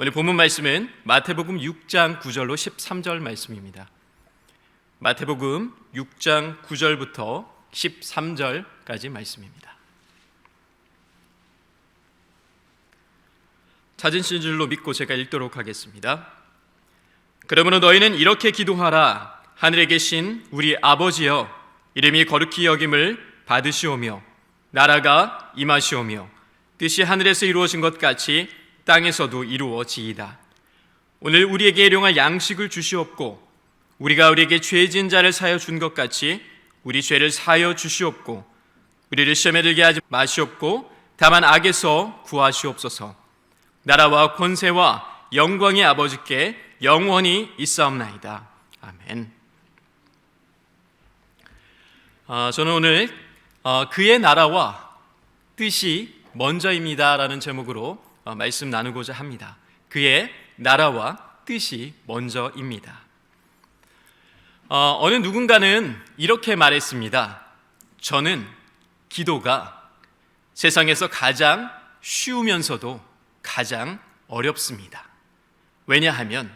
오늘 본문 말씀은 마태복음 6장 9절로 13절 말씀입니다. 마태복음 6장 9절부터 13절까지 말씀입니다. 찾으신 줄로 믿고 제가 읽도록 하겠습니다. 그러므로 너희는 이렇게 기도하라. 하늘에 계신 우리 아버지여, 이름이 거룩히 여김을 받으시오며 나라가 임하시오며 뜻이 하늘에서 이루어진 것 같이 땅에서도 이루어지이다. 오늘 우리에게 일용할 양식을 주시옵고 우리가 우리에게 죄 지은 자를 사하여 준 것 같이 우리 죄를 사하여 주시옵고 우리를 시험에 들게 하지 마시옵고 다만 악에서 구하시옵소서. 나라와 권세와 영광의 아버지께 영원히 있사옵나이다. 아멘. 저는 오늘 그의 나라와 뜻이 먼저입니다라는 제목으로 말씀 나누고자 합니다. 그의 나라와 뜻이 먼저입니다. 어느 누군가는 이렇게 말했습니다. 저는 기도가 세상에서 가장 쉬우면서도 가장 어렵습니다. 왜냐하면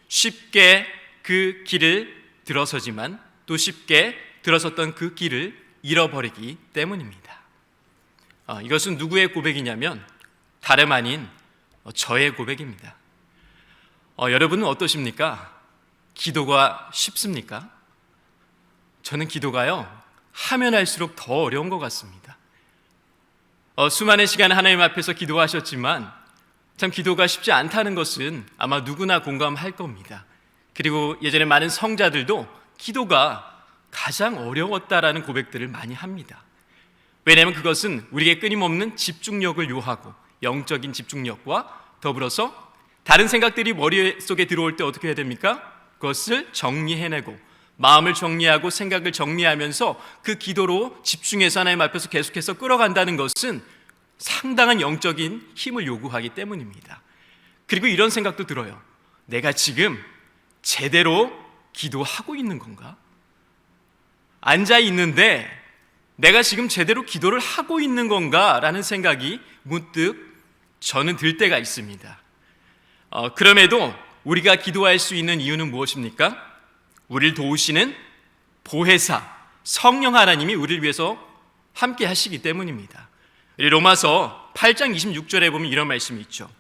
쉽게 그 길을 들어서지만 또 쉽게 들어섰던 그 길을 잃어버리기 때문입니다. 이것은 누구의 고백이냐면 다름 아닌 저의 고백입니다. 여러분은 어떠십니까? 기도가 쉽습니까? 저는 기도가요, 하면 할수록 더 어려운 것 같습니다. 수많은 시간 하나님 앞에서 기도하셨지만 참 기도가 쉽지 않다는 것은 아마 누구나 공감할 겁니다. 그리고 예전에 많은 성자들도 기도가 가장 어려웠다라는 고백들을 많이 합니다. 왜냐하면 그것은 우리에게 끊임없는 집중력을 요하고 영적인 집중력과 더불어서 다른 생각들이 머릿속에 들어올 때 어떻게 해야 됩니까? 그것을 정리해내고 마음을 정리하고 생각을 정리하면서 그 기도로 집중해서 하나님 앞에서 계속해서 끌어간다는 것은 상당한 영적인 힘을 요구하기 때문입니다. 그리고 이런 생각도 들어요. 내가 지금 제대로 기도하고 있는 건가? 앉아 있는데 내가 지금 제대로 기도를 하고 있는 건가? 라는 생각이 문득 저는 들 때가 있습니다. 그럼에도 우리가 기도할 수 있는 이유는 무엇입니까? 우리를 도우시는 보혜사 성령 하나님이 우리를 위해서 함께 하시기 때문입니다. 로마서 8장 26절에 보면 이런 말씀이 있죠.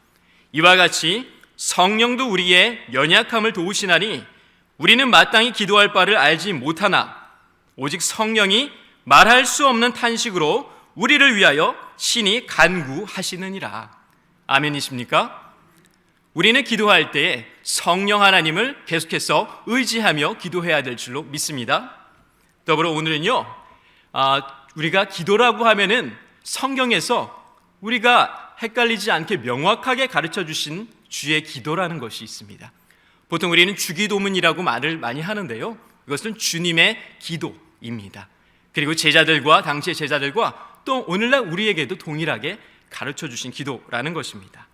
이와 같이 성령도 우리의 연약함을 도우시나니 우리는 마땅히 기도할 바를 알지 못하나 오직 성령이 말할 수 없는 탄식으로 우리를 위하여 신이 간구하시느니라. 아멘이십니까? 우리는 기도할 때에 성령 하나님을 계속해서 의지하며 기도해야 될 줄로 믿습니다. 더불어 오늘은요, 우리가 기도라고 하면은 성경에서 우리가 헷갈리지 않게 명확하게 가르쳐 주신 주의 기도라는 것이 있습니다. 보통 우리는 주기도문이라고 말을 많이 하는데요, 이것은 주님의 기도입니다. 그리고 제자들과 당시의 제자들과 또 오늘날 우리에게도 동일하게 가르쳐 주신 기도라는 것입니다.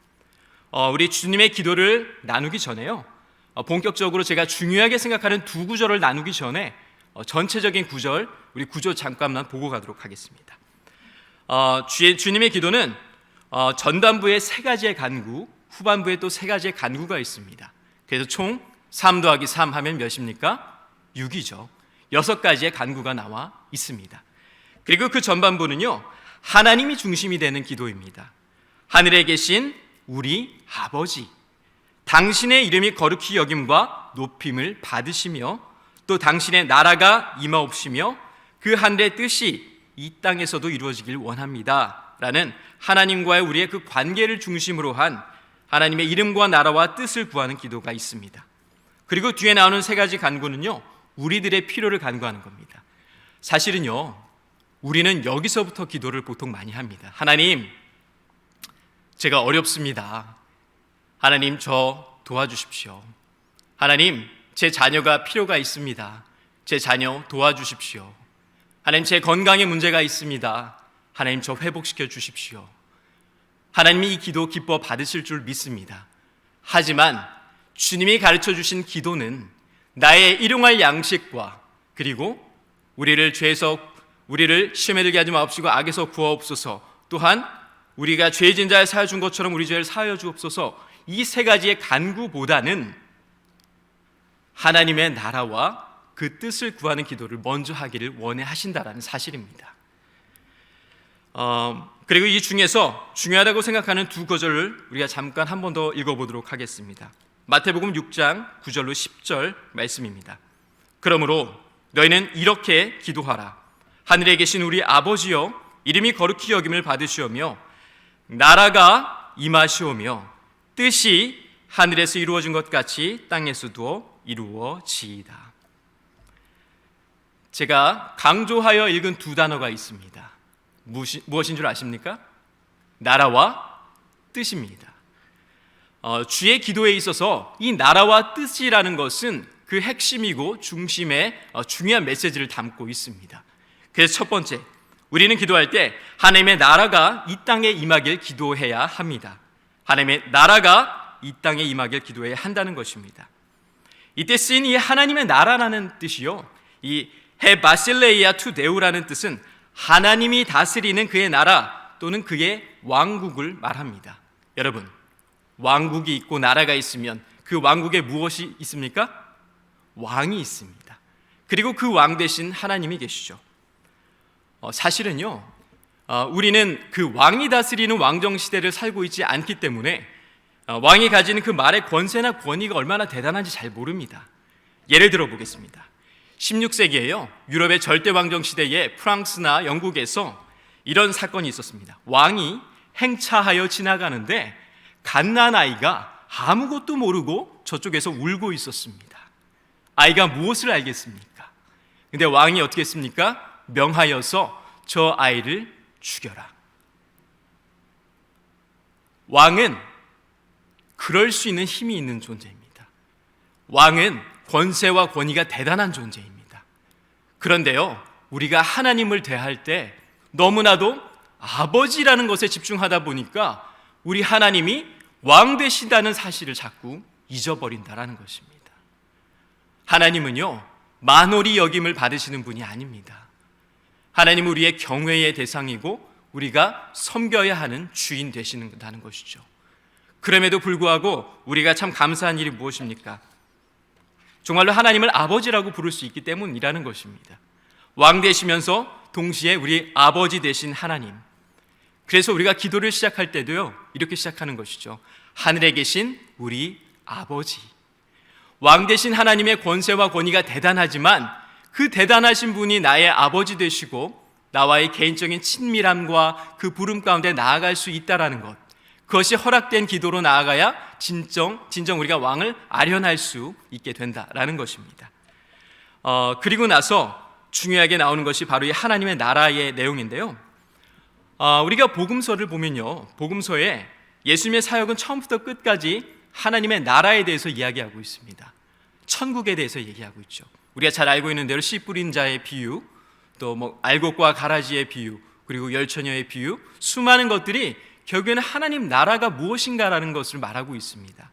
우리 주님의 기도를 나누기 전에요, 본격적으로 제가 중요하게 생각하는 두 구절을 나누기 전에 전체적인 구절, 우리 구조 잠깐만 보고 가도록 하겠습니다. 주님의 기도는 전반부에 세 가지의 간구, 후반부에 또 세 가지의 간구가 있습니다. 그래서 총 3 더하기 3 하면 몇입니까? 6이죠. 6가지의 간구가 나와 있습니다. 그리고 그 전반부는요, 하나님이 중심이 되는 기도입니다. 하늘에 계신 우리 아버지, 당신의 이름이 거룩히 여김과 높임을 받으시며 또 당신의 나라가 임하옵시며 그 하늘의 뜻이 이 땅에서도 이루어지길 원합니다 라는 하나님과의 우리의 그 관계를 중심으로 한 하나님의 이름과 나라와 뜻을 구하는 기도가 있습니다. 그리고 뒤에 나오는 세 가지 간구는요, 우리들의 필요를 간구하는 겁니다. 사실은요, 우리는 여기서부터 기도를 보통 많이 합니다. 하나님, 제가 어렵습니다. 하나님, 저 도와주십시오. 하나님, 제 자녀가 필요가 있습니다. 제 자녀 도와주십시오. 하나님, 제 건강에 문제가 있습니다. 하나님, 저 회복시켜 주십시오. 하나님이 이 기도 기뻐 받으실 줄 믿습니다. 하지만 주님이 가르쳐 주신 기도는 나의 일용할 양식과 그리고 우리를 시험에 들게 하지 마옵시고 악에서 구하옵소서, 또한 우리가 죄진 자를 사하여 준 것처럼 우리 죄를 사하여 주옵소서, 이 세 가지의 간구보다는 하나님의 나라와 그 뜻을 구하는 기도를 먼저 하기를 원하신다라는 사실입니다. 그리고 이 중에서 중요하다고 생각하는 두 구절을 우리가 잠깐 한 번 더 읽어보도록 하겠습니다. 마태복음 6장 9절로 10절 말씀입니다. 그러므로 너희는 이렇게 기도하라. 하늘에 계신 우리 아버지여, 이름이 거룩히 여김을 받으시오며 나라가 임하시오며 뜻이 하늘에서 이루어진 것 같이 땅에서도 이루어지이다. 제가 강조하여 읽은 두 단어가 있습니다. 무엇인 줄 아십니까? 나라와 뜻입니다. 주의 기도에 있어서 이 나라와 뜻이라는 것은 그 핵심이고 중심에 중요한 메시지를 담고 있습니다. 그래서 첫 번째, 우리는 기도할 때 하나님의 나라가 이 땅에 임하길 기도해야 합니다. 하나님의 나라가 이 땅에 임하길 기도해야 한다는 것입니다. 이때 쓰인 이 하나님의 나라라는 뜻이요, 이 헤바실레이아 투 데우라는 뜻은 하나님이 다스리는 그의 나라 또는 그의 왕국을 말합니다. 여러분, 왕국이 있고 나라가 있으면 그 왕국에 무엇이 있습니까? 왕이 있습니다. 그리고 그 왕 대신 하나님이 계시죠. 사실은요, 우리는 그 왕이 다스리는 왕정시대를 살고 있지 않기 때문에 왕이 가지는 그 말의 권세나 권위가 얼마나 대단한지 잘 모릅니다. 예를 들어 보겠습니다. 16세기에요, 유럽의 절대 왕정 시대에 프랑스나 영국에서 이런 사건이 있었습니다. 왕이 행차하여 지나가는데 갓난아이가 아무것도 모르고 저쪽에서 울고 있었습니다. 아이가 무엇을 알겠습니까? 근데 왕이 어떻게 했습니까? 명하여서 저 아이를 죽여라. 왕은 그럴 수 있는 힘이 있는 존재입니다. 왕은 권세와 권위가 대단한 존재입니다. 그런데요, 우리가 하나님을 대할 때 너무나도 아버지라는 것에 집중하다 보니까 우리 하나님이 왕 되시다는 사실을 자꾸 잊어버린다라는 것입니다. 하나님은요, 만홀히 여김을 받으시는 분이 아닙니다. 하나님은 우리의 경외의 대상이고 우리가 섬겨야 하는 주인 되시는다는 것이죠. 그럼에도 불구하고 우리가 참 감사한 일이 무엇입니까? 정말로 하나님을 아버지라고 부를 수 있기 때문이라는 것입니다. 왕 되시면서 동시에 우리 아버지 되신 하나님. 그래서 우리가 기도를 시작할 때도요, 이렇게 시작하는 것이죠. 하늘에 계신 우리 아버지. 왕 되신 하나님의 권세와 권위가 대단하지만 그 대단하신 분이 나의 아버지 되시고 나와의 개인적인 친밀함과 그 부름 가운데 나아갈 수 있다라는 것, 그것이 허락된 기도로 나아가야 진정 우리가 왕을 아련할 수 있게 된다라는 것입니다. 그리고 나서 중요하게 나오는 것이 바로 이 하나님의 나라의 내용인데요. 우리가 복음서를 보면요, 복음서에 예수님의 사역은 처음부터 끝까지 하나님의 나라에 대해서 이야기하고 있습니다. 천국에 대해서 얘기하고 있죠. 우리가 잘 알고 있는 대로 씨 뿌린 자의 비유, 또 알곡과 가라지의 비유, 그리고 열처녀의 비유, 수많은 것들이 결국에는 하나님 나라가 무엇인가라는 것을 말하고 있습니다.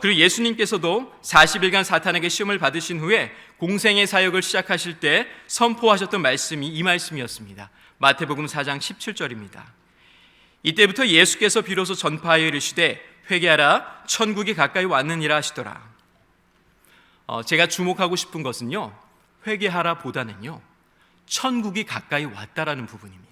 그리고 예수님께서도 40일간 사탄에게 시험을 받으신 후에 공생의 사역을 시작하실 때 선포하셨던 말씀이 이 말씀이었습니다. 마태복음 4장 17절입니다. 이때부터 예수께서 비로소 전파하여 이르시되 회개하라, 천국이 가까이 왔느니라 하시더라. 제가 주목하고 싶은 것은요, 회개하라 보다는요, 천국이 가까이 왔다라는 부분입니다.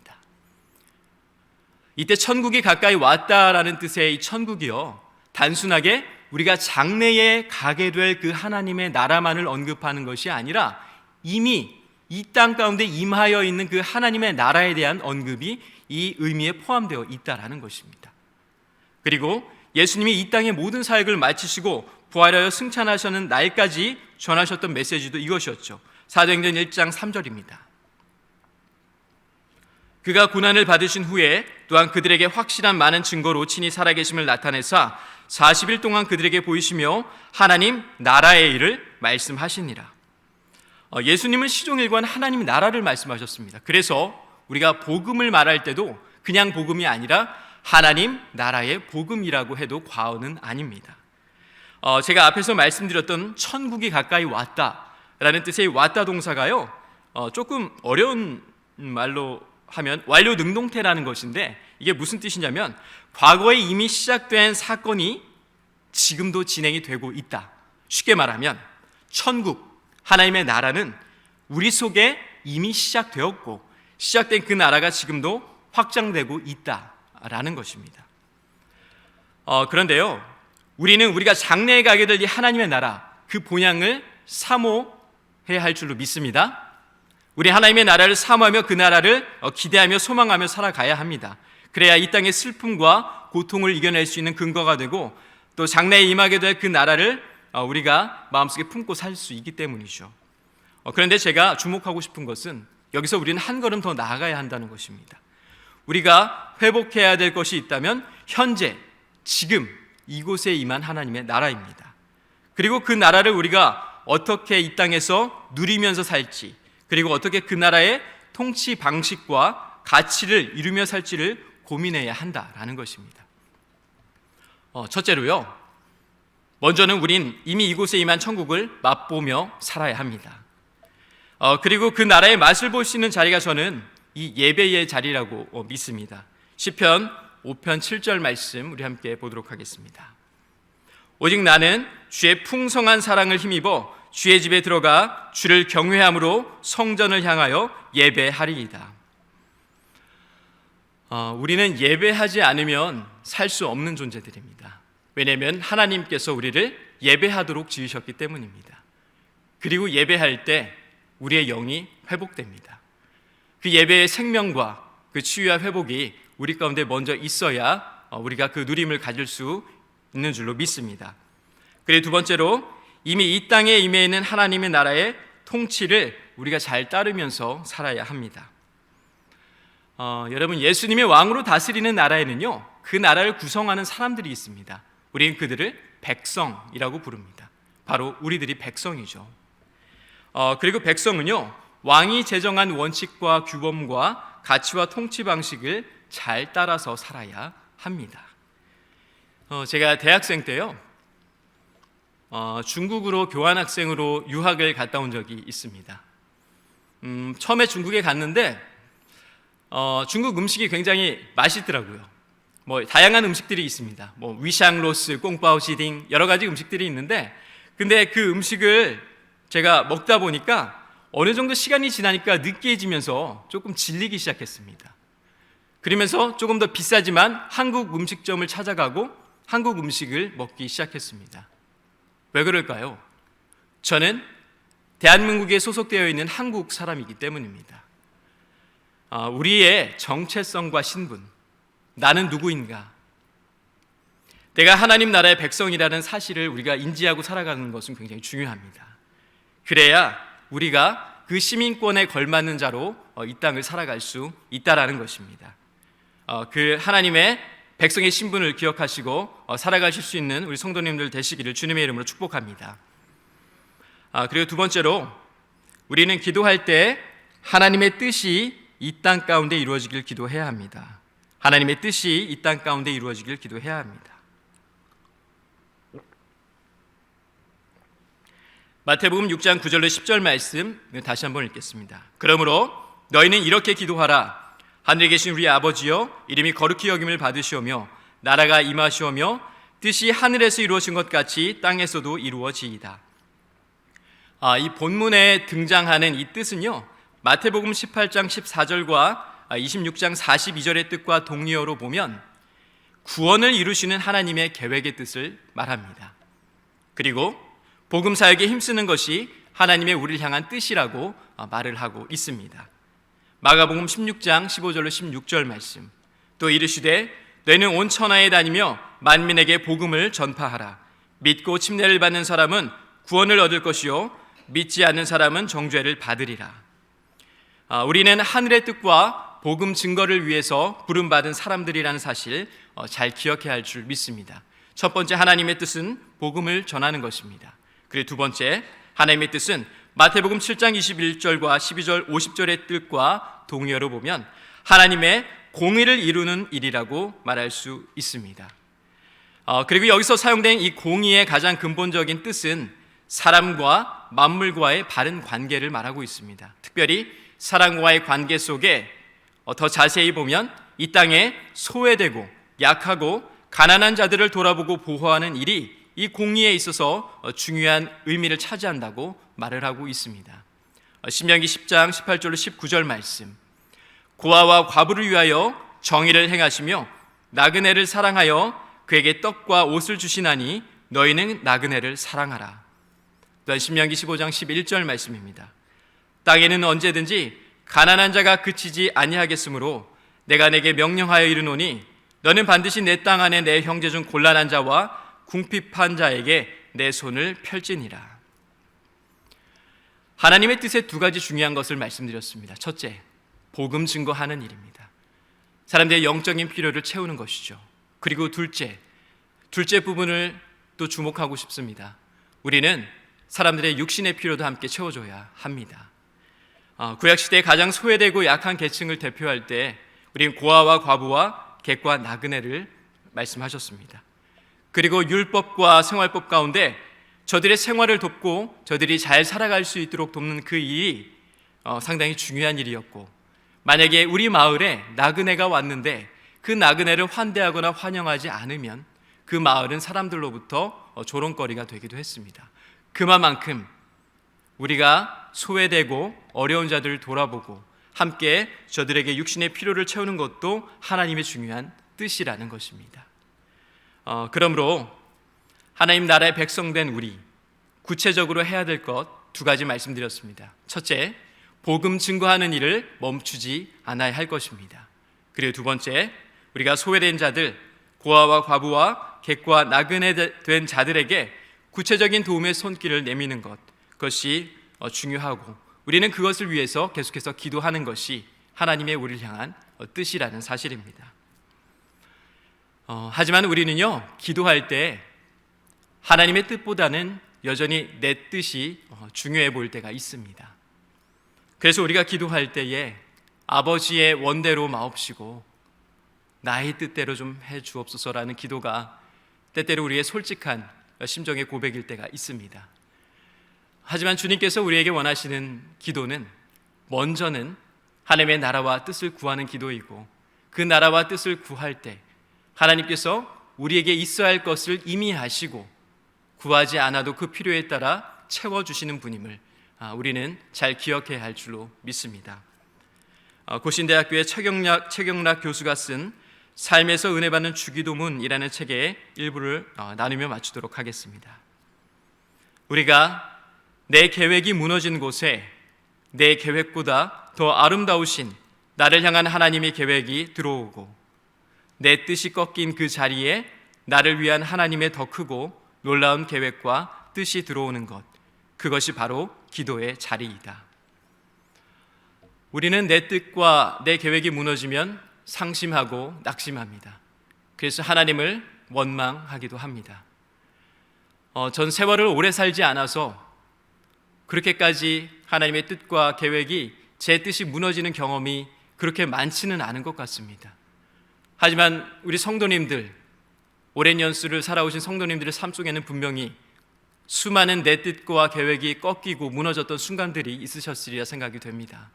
이때 천국이 가까이 왔다라는 뜻의 이 천국이요, 단순하게 우리가 장래에 가게 될 그 하나님의 나라만을 언급하는 것이 아니라 이미 이 땅 가운데 임하여 있는 그 하나님의 나라에 대한 언급이 이 의미에 포함되어 있다라는 것입니다. 그리고 예수님이 이 땅의 모든 사역을 마치시고 부활하여 승천하시는 날까지 전하셨던 메시지도 이것이었죠. 사도행전 1장 3절입니다. 그가 고난을 받으신 후에 또한 그들에게 확실한 많은 증거로 친히 살아계심을 나타내사 40일 동안 그들에게 보이시며 하나님 나라의 일을 말씀하시니라. 예수님은 시종일관 하나님 나라를 말씀하셨습니다. 그래서 우리가 복음을 말할 때도 그냥 복음이 아니라 하나님 나라의 복음이라고 해도 과언은 아닙니다. 제가 앞에서 말씀드렸던 천국이 가까이 왔다라는 뜻의 왔다 동사가요, 조금 어려운 말로 하면 완료 능동태라는 것인데 이게 무슨 뜻이냐면 과거에 이미 시작된 사건이 지금도 진행이 되고 있다. 쉽게 말하면 천국, 하나님의 나라는 우리 속에 이미 시작되었고 시작된 그 나라가 지금도 확장되고 있다라는 것입니다. 그런데요, 우리는 우리가 장래에 가게 될 이 하나님의 나라, 그 본향을 사모해야 할 줄로 믿습니다. 우리 하나님의 나라를 사모하며 그 나라를 기대하며 소망하며 살아가야 합니다. 그래야 이 땅의 슬픔과 고통을 이겨낼 수 있는 근거가 되고 또 장래에 임하게 될 그 나라를 우리가 마음속에 품고 살 수 있기 때문이죠. 그런데 제가 주목하고 싶은 것은 여기서 우리는 한 걸음 더 나아가야 한다는 것입니다. 우리가 회복해야 될 것이 있다면 현재, 지금 이곳에 임한 하나님의 나라입니다. 그리고 그 나라를 우리가 어떻게 이 땅에서 누리면서 살지, 그리고 어떻게 그 나라의 통치 방식과 가치를 이루며 살지를 고민해야 한다라는 것입니다. 첫째로요, 먼저는 우린 이미 이곳에 임한 천국을 맛보며 살아야 합니다. 그리고 그 나라의 맛을 볼 수 있는 자리가 저는 이 예배의 자리라고 믿습니다. 시편 5편 7절 말씀 우리 함께 보도록 하겠습니다. 오직 나는 주의 풍성한 사랑을 힘입어 주의 집에 들어가 주를 경외함으로 성전을 향하여 예배하리이다. 우리는 예배하지 않으면 살 수 없는 존재들입니다. 왜냐하면 하나님께서 우리를 예배하도록 지으셨기 때문입니다. 그리고 예배할 때 우리의 영이 회복됩니다. 그 예배의 생명과 그 치유와 회복이 우리 가운데 먼저 있어야 우리가 그 누림을 가질 수 있는 줄로 믿습니다. 그리고 두 번째로 이미 이 땅에 임해 있는 하나님의 나라의 통치를 우리가 잘 따르면서 살아야 합니다. 여러분, 예수님의 왕으로 다스리는 나라에는요, 그 나라를 구성하는 사람들이 있습니다. 우리는 그들을 백성이라고 부릅니다. 바로 우리들이 백성이죠. 그리고 백성은요, 왕이 제정한 원칙과 규범과 가치와 통치 방식을 잘 따라서 살아야 합니다. 제가 대학생 때요, 중국으로 교환학생으로 유학을 갔다 온 적이 있습니다. 처음에 중국에 갔는데 중국 음식이 굉장히 맛있더라고요. 다양한 음식들이 있습니다. 위샹로스, 꽁바오시딩 여러 가지 음식들이 있는데, 근데 그 음식을 제가 먹다 보니까 어느 정도 시간이 지나니까 느끼해지면서 조금 질리기 시작했습니다. 그러면서 조금 더 비싸지만 한국 음식점을 찾아가고 한국 음식을 먹기 시작했습니다. 왜 그럴까요? 저는 대한민국에 소속되어 있는 한국 사람이기 때문입니다. 우리의 정체성과 신분, 나는 누구인가? 내가 하나님 나라의 백성이라는 사실을 우리가 인지하고 살아가는 것은 굉장히 중요합니다. 그래야 우리가 그 시민권에 걸맞는 자로 이 땅을 살아갈 수 있다라는 것입니다. 그 하나님의 백성의 신분을 기억하시고 살아가실 수 있는 우리 성도님들 되시기를 주님의 이름으로 축복합니다. 그리고 두 번째로 우리는 기도할 때 하나님의 뜻이 이 땅 가운데 이루어지길 기도해야 합니다. 하나님의 뜻이 이 땅 가운데 이루어지길 기도해야 합니다. 마태복음 6장 9절로 10절 말씀 다시 한번 읽겠습니다. 그러므로 너희는 이렇게 기도하라. 하늘에 계신 우리 아버지여, 이름이 거룩히 여김을 받으시오며 나라가 임하시오며 뜻이 하늘에서 이루어진 것 같이 땅에서도 이루어지이다. 이 본문에 등장하는 이 뜻은요, 마태복음 18장 14절과 26장 42절의 뜻과 동의어로 보면 구원을 이루시는 하나님의 계획의 뜻을 말합니다. 그리고 복음 사역에 힘쓰는 것이 하나님의 우리를 향한 뜻이라고 말을 하고 있습니다. 마가복음 16장 15절로 16절 말씀, 또 이르시되 너희는 온 천하에 다니며 만민에게 복음을 전파하라. 믿고 침례를 받는 사람은 구원을 얻을 것이요 믿지 않는 사람은 정죄를 받으리라. 우리는 하늘의 뜻과 복음 증거를 위해서 부름받은 사람들이라는 사실 잘 기억해야 할 줄 믿습니다. 첫 번째, 하나님의 뜻은 복음을 전하는 것입니다. 그리고 두 번째, 하나님의 뜻은 마태복음 7장 21절과 12절 50절의 뜻과 동의어로 보면 하나님의 공의를 이루는 일이라고 말할 수 있습니다. 그리고 여기서 사용된 이 공의의 가장 근본적인 뜻은 사람과 만물과의 바른 관계를 말하고 있습니다. 특별히 사람과의 관계 속에 더 자세히 보면 이 땅에 소외되고 약하고 가난한 자들을 돌아보고 보호하는 일이 이 공의에 있어서 중요한 의미를 차지한다고 말을 하고 있습니다. 신명기 10장 18절로 19절 말씀, 고아와 과부를 위하여 정의를 행하시며 나그네를 사랑하여 그에게 떡과 옷을 주시나니 너희는 나그네를 사랑하라. 또한 신명기 15장 11절 말씀입니다. 땅에는 언제든지 가난한 자가 그치지 아니하겠으므로 내가 내게 명령하여 이르노니 너는 반드시 내 땅 안에 내 형제 중 곤란한 자와 궁핍한 자에게 내 손을 펼지니라. 하나님의 뜻에 두 가지 중요한 것을 말씀드렸습니다. 첫째, 복음 증거하는 일입니다. 사람들의 영적인 필요를 채우는 것이죠. 그리고 둘째 부분을 또 주목하고 싶습니다. 우리는 사람들의 육신의 필요도 함께 채워줘야 합니다. 구약시대에 가장 소외되고 약한 계층을 대표할 때 우리는 고아와 과부와 객과 나그네를 말씀하셨습니다. 그리고 율법과 생활법 가운데 저들의 생활을 돕고 저들이 잘 살아갈 수 있도록 돕는 그 일이 상당히 중요한 일이었고, 만약에 우리 마을에 나그네가 왔는데 그 나그네를 환대하거나 환영하지 않으면 그 마을은 사람들로부터 조롱거리가 되기도 했습니다. 그만큼 우리가 소외되고 어려운 자들을 돌아보고 함께 저들에게 육신의 필요를 채우는 것도 하나님의 중요한 뜻이라는 것입니다. 그러므로 하나님 나라의 백성된 우리, 구체적으로 해야 될 것 두 가지 말씀드렸습니다. 첫째, 복음 증거하는 일을 멈추지 않아야 할 것입니다. 그리고 두 번째, 우리가 소외된 자들, 고아와 과부와 객과 나그네 된 자들에게 구체적인 도움의 손길을 내미는 것, 그것이 중요하고 우리는 그것을 위해서 계속해서 기도하는 것이 하나님의 우리를 향한 뜻이라는 사실입니다. 하지만 우리는요, 기도할 때 하나님의 뜻보다는 여전히 내 뜻이 중요해 보일 때가 있습니다. 그래서 우리가 기도할 때에 아버지의 원대로 마옵시고 나의 뜻대로 좀 해 주옵소서라는 기도가 때때로 우리의 솔직한 심정의 고백일 때가 있습니다. 하지만 주님께서 우리에게 원하시는 기도는 먼저는 하나님의 나라와 뜻을 구하는 기도이고, 그 나라와 뜻을 구할 때 하나님께서 우리에게 있어야 할 것을 이미 아시고 구하지 않아도 그 필요에 따라 채워주시는 분임을 우리는 잘 기억해야 할 줄로 믿습니다. 고신대학교의 최경락 교수가 쓴 삶에서 은혜 받는 주기도문이라는 책의 일부를 나누며 마치도록 하겠습니다. 우리가 내 계획이 무너진 곳에 내 계획보다 더 아름다우신 나를 향한 하나님의 계획이 들어오고, 내 뜻이 꺾인 그 자리에 나를 위한 하나님의 더 크고 놀라운 계획과 뜻이 들어오는 것, 그것이 바로 기도의 자리이다. 우리는 내 뜻과 내 계획이 무너지면 상심하고 낙심합니다. 그래서 하나님을 원망하기도 합니다. 전 세월을 오래 살지 않아서 그렇게까지 하나님의 뜻과 계획이 제 뜻이 무너지는 경험이 그렇게 많지는 않은 것 같습니다. 하지만 우리 성도님들, 오랜 연수를 살아오신 성도님들의 삶 속에는 분명히 수많은 내 뜻과 계획이 꺾이고 무너졌던 순간들이 있으셨으리라 생각이 됩니다.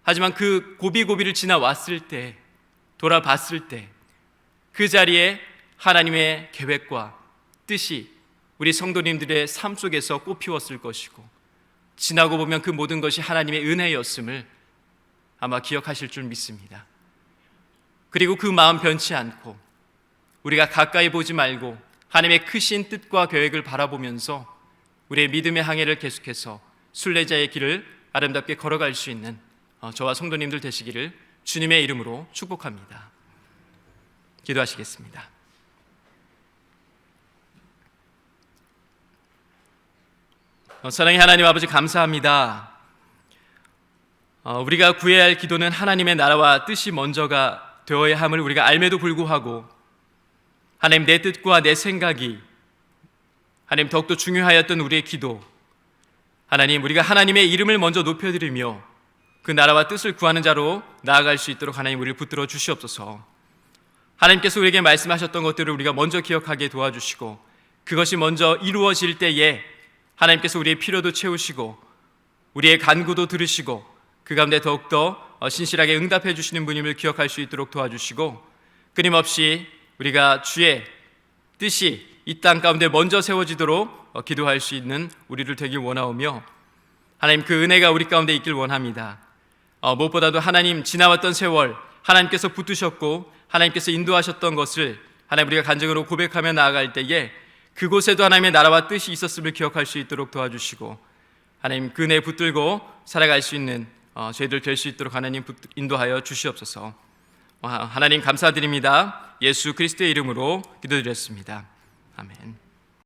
하지만 그 고비고비를 지나왔을 때, 돌아봤을 때 그 자리에 하나님의 계획과 뜻이 우리 성도님들의 삶 속에서 꽃피웠을 것이고, 지나고 보면 그 모든 것이 하나님의 은혜였음을 아마 기억하실 줄 믿습니다. 그리고 그 마음 변치 않고 우리가 가까이 보지 말고 하나님의 크신 뜻과 계획을 바라보면서 우리의 믿음의 항해를 계속해서 순례자의 길을 아름답게 걸어갈 수 있는 저와 성도님들 되시기를 주님의 이름으로 축복합니다. 기도하시겠습니다. 사랑의 하나님 아버지, 감사합니다. 우리가 구해야 할 기도는 하나님의 나라와 뜻이 먼저가 되어야 함을 우리가 알매도 불구하고 하나님, 내 뜻과 내 생각이 하나님 더욱더 중요하였던 우리의 기도, 하나님, 우리가 하나님의 이름을 먼저 높여드리며 그 나라와 뜻을 구하는 자로 나아갈 수 있도록 하나님 우리를 붙들어 주시옵소서. 하나님께서 우리에게 말씀하셨던 것들을 우리가 먼저 기억하게 도와주시고, 그것이 먼저 이루어질 때에 하나님께서 우리의 필요도 채우시고 우리의 간구도 들으시고 그 가운데 더욱더 신실하게 응답해 주시는 분임을 기억할 수 있도록 도와주시고, 끊임없이 우리가 주의 뜻이 이 땅 가운데 먼저 세워지도록 기도할 수 있는 우리를 되길 원하오며, 하나님 그 은혜가 우리 가운데 있길 원합니다. 무엇보다도 하나님 지나왔던 세월, 하나님께서 붙드셨고 하나님께서 인도하셨던 것을 하나님 우리가 간증으로 고백하며 나아갈 때에 그곳에도 하나님의 나라와 뜻이 있었음을 기억할 수 있도록 도와주시고, 하나님 그 은혜에 붙들고 살아갈 수 있는 저희들 될 수 있도록 하나님 인도하여 주시옵소서. 하나님 감사드립니다. 예수 그리스도의 이름으로 기도드렸습니다. 아멘.